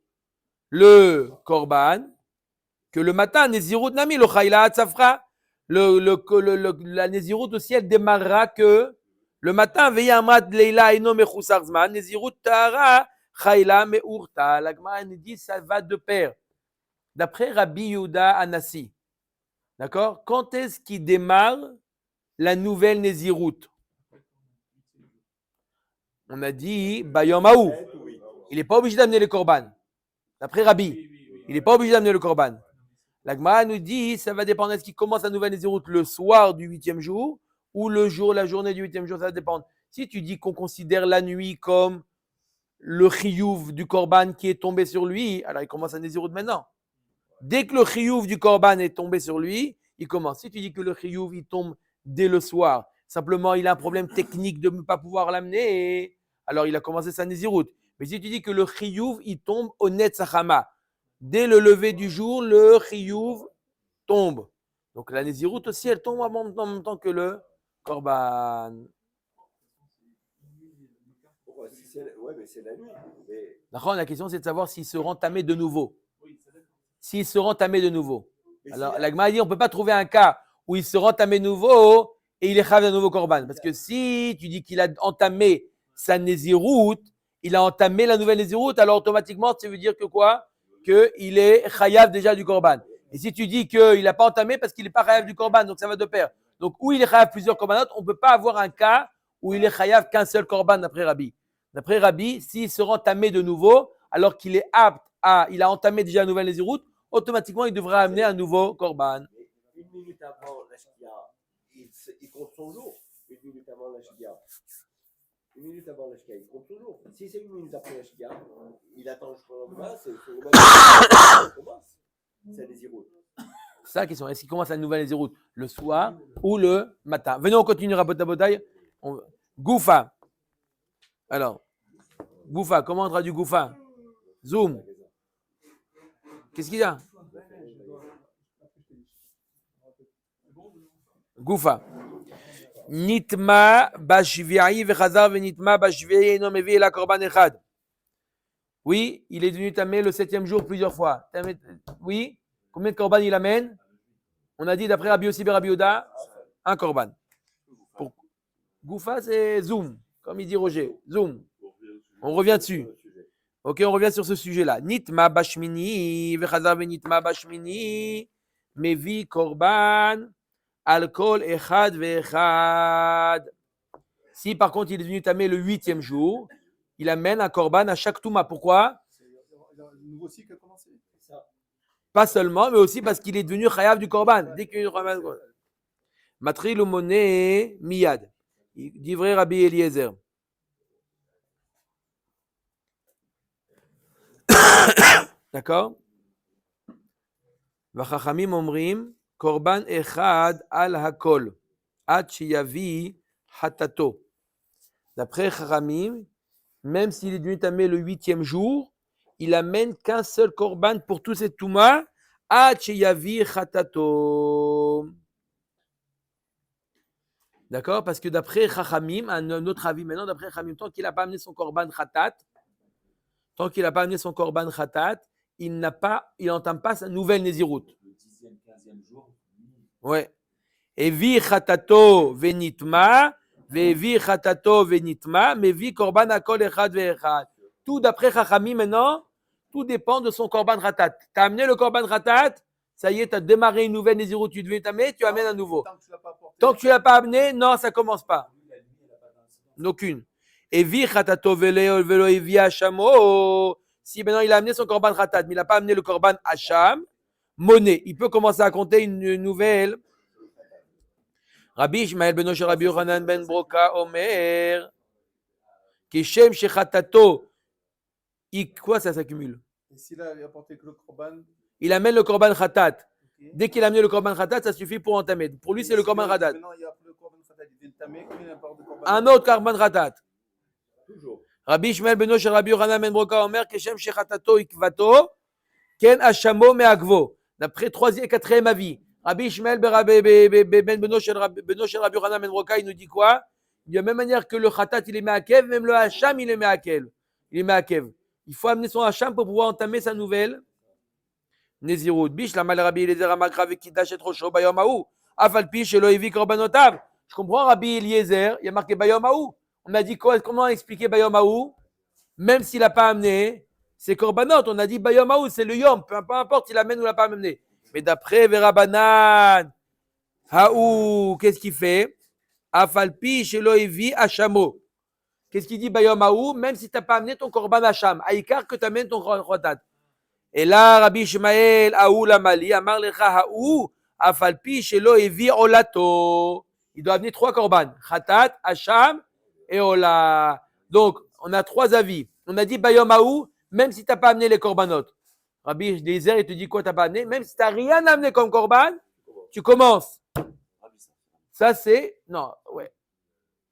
le korban? Que le matin, Nézirut nami, le chayla tzafra. La Nézirut aussi, elle démarrera que le matin, veille amat leila eno mechoussar zman, Nézirut tara chayla meurta. La Gemara nous dit ça va de pair. D'après Rabbi Yehuda Anassi. D'accord? Quand est-ce qu'il démarre la nouvelle Nézirut? On a dit Bayomaou. Il n'est pas obligé d'amener le korban. D'après Rabbi, il n'est pas obligé d'amener le korban. La Gemara nous dit ça va dépendre. Est-ce qu'il commence la nouvelle Nézirut le soir du 8e jour ou la journée du 8e jour? Ça va dépendre. Si tu dis qu'on considère la nuit comme le chiyuv du korban qui est tombé sur lui, alors il commence la Nézirut maintenant. Dès que le chiyuv du korban est tombé sur lui, il commence. Si tu dis que le chiyuv il tombe dès le soir, simplement il a un problème technique de ne pas pouvoir l'amener, alors il a commencé sa Nézirut. Mais si tu dis que le chiyuv il tombe au Netzachama, dès le lever du jour, le chiyuv tombe. Donc la Nézirut aussi elle tombe en même temps que le korban. Ouais, mais c'est la nuit. Mais... D'accord, la question c'est de savoir s'il se rend tamé de nouveau. S'il se rend tamé de nouveau. Alors, la Gemara dit on ne peut pas trouver un cas où il se rend tamé nouveau et il est chayav d'un nouveau korban. Parce que si tu dis qu'il a entamé sa néziroute, il a entamé la nouvelle néziroute, alors automatiquement, ça veut dire que quoi? Qu'il est chayav déjà du korban. Et si tu dis qu'il n'a pas entamé parce qu'il n'est pas chayav du korban, donc ça va de pair. Donc, où il est chayav plusieurs korbanot, on ne peut pas avoir un cas où il est chayav qu'un seul korban d'après Rabbi. D'après Rabbi, s'il se rend tamé de nouveau, alors qu'il est apte il a entamé déjà la nouvelle néziroute, automatiquement, il devra amener un nouveau korban. Mais une minute avant la shkia, il compte son jour. Une minute avant la shkia. Une minute avant la shkia, il compte son jour. Si c'est une minute après la shkia, il attend jusqu'au lendemain, c'est le lendemain qu'il commence. C'est les iroutes. C'est ça la question. Est-ce qu'il commence la nouvelle néziroute le soir ou le matin? Venez, on continue Rabotabotaï. Goufa. Alors, Goufa, comment on traduit Goufa? Zoom. Qu'est-ce qu'il y a? Goufa. Nitma bashvi'i vechazar venitma bashvi'i eno mevi ela korban echad. Oui, il est devenu tamé le 7e jour plusieurs fois. Oui, combien de korban il amène? On a dit d'après Rabbi Yossi ben Rabbi Yehuda, un korban. Pour Goufa, c'est zoom, comme il dit Roger. Zoom. On revient dessus. Ok, on revient sur ce sujet-là. Nitma bashmini vechazar venitma bashmini mevi korban. Alcool echad ve'echad. Si par contre il est venu tamé le 8e jour, il amène un korban à chaque touma. Pourquoi? Le nouveau cycle a commencé. Pas seulement, mais aussi parce qu'il est devenu chayav du korban. Dès qu'il est chayav du korban. Matri l'umone miyad. Divrei Rabbi Eliezer. D'accord? Vachachamim omrim. Korban echad al hakol, ad shiyavi hatato. D'après Chachamim, même s'il est devenu tamé le 8e jour, il amène qu'un seul korban pour tous ces toumas, ad shiyavi hatato. D'accord? Parce que d'après Chachamim, un autre avis maintenant, d'après Chachamim, tant qu'il n'a pas amené son korban khatat, il n'entame pas sa nouvelle néziroute. Le 10e, 15e jour. Ouais. Evi chatato venitma, vevi chatato venitma, mevi korban akol echad ve'echad. Tout d'après Chachamim maintenant, tout dépend de son korban khatat. Tu as amené le korban khatat, ça y est, tu as démarré une nouvelle néziroute, tu devais t'amener, tu amènes un nouveau. Tant que tu ne l'as pas amené, non, ça ne commence pas. Aucune. Evi chatato velo evi hashamo. Si maintenant il a amené son korban khatat, mais il n'a pas amené le korban hasham, monnaie. Il peut commencer à compter une nouvelle. Rabbi Ishmael ben Osher Rabbi Yochanan ben Broka Omer. Kishem shechatato. Quoi ça s'accumule? Et s'il a apporté que le korban, Il amène le korban khatat. okay. Dès qu'il a amené le korban khatat, ça suffit pour entamer. Pour lui, c'est le korban khatat. Maintenant, il y a le korban khatat, il vient de tamer, combien il apporte de korban? Un autre korban khatat. Toujours. Rabbi Ishmael ben Osher Rabbi Yochanan ben Broka Omer. Kishem shechatato ikvato. Ken hashamo me'agvo. D'après 3e et 4e avis. Rabbi Ishmael ben Beno Shel Rabbi Yochanan ben Broka, il nous dit quoi? De la même manière que le khatat, il est me'akev, même le hacham, il est me'akev. Il faut amener son hacham pour pouvoir entamer sa nouvelle nézirut. Bish la mal Rabbi Eliezer amakra vekidash et rosho bayom haou. Afal pi shelo evi korbanotav. Je comprends Rabbi Eliezer, il y a marqué bayom haou. On a dit quoi? Comment expliquer bayom haou? Même s'il n'a pas amené ses korbanot, on a dit bayom haou, c'est le yom. Peu importe s'il amène ou il n'a pas amené. Mais d'après Verabanan, haou, qu'est-ce qu'il fait? Afalpi shelo evi hashamo. Qu'est-ce qu'il dit bayom haou? Même si tu n'as pas amené ton korban hasham, aïkar que tu amènes ton khatat. Et là, Rabbi Ishmael, haou la mali, amar lecha haou, afalpi shelo evi olato. Il doit amener 3 korban, khatat, hasham et ola. Donc, on a 3 avis. On a dit bayom haou, même si tu n'as pas amené les korbanot. Rabbi Eliezer, il te dit quoi, tu n'as pas amené? Même si tu n'as rien amené comme korban, tu commences. Ça, c'est. Non, ouais.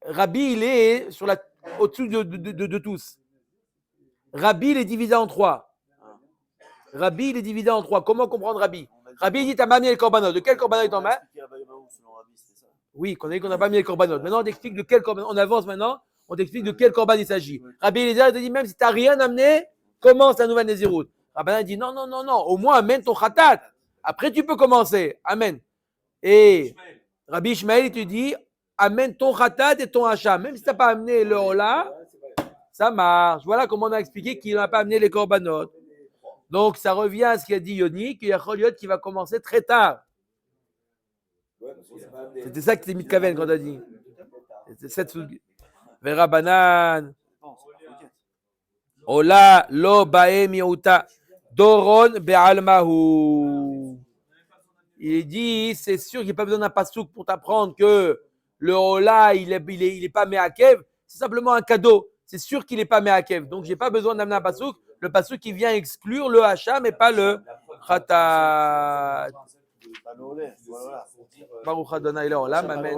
Rabbi, il est au-dessus de tous. Rabbi, il est divisé en 3. Comment comprendre Rabbi? Rabbi, il dit tu n'as pas amené les korbanot. De quel korbanot il en met? Oui, qu'on a dit qu'on n'a pas amené les korbanot. Maintenant, on t'explique de quel korban. On avance maintenant, on t'explique de quel korban il s'agit. Rabbi Eliezer, il te dit même si tu n'as rien amené, commence la nouvelle nézirut. Rabbi dit non, au moins amène ton khatat. Après, tu peux commencer. Amen. Et Rabbi Ishmael, il te dit, amène ton khatat et ton hacham. Même si tu n'as pas amené le hola, ça marche. Voilà comment on a expliqué qu'il n'a pas amené les korbanot. Donc, ça revient à ce qu'a dit Yoni, qu'il y a Choliot qui va commencer très tard. C'était ça que tu mis de Kaven quand tu as dit. C'était cette Vera Banan. Ola lo bae miouta. Doron be'almahu. Il dit, c'est sûr qu'il n'y a pas besoin d'un pasouk pour t'apprendre que le Ola, il est pas Meakev. C'est simplement un cadeau. C'est sûr qu'il n'est pas Meakev. Donc, je n'ai pas besoin d'amener un pasouk. Le pasouk qui vient exclure le Hacham, mais pas le Khatat. Baruch Adonai Leolam, amen.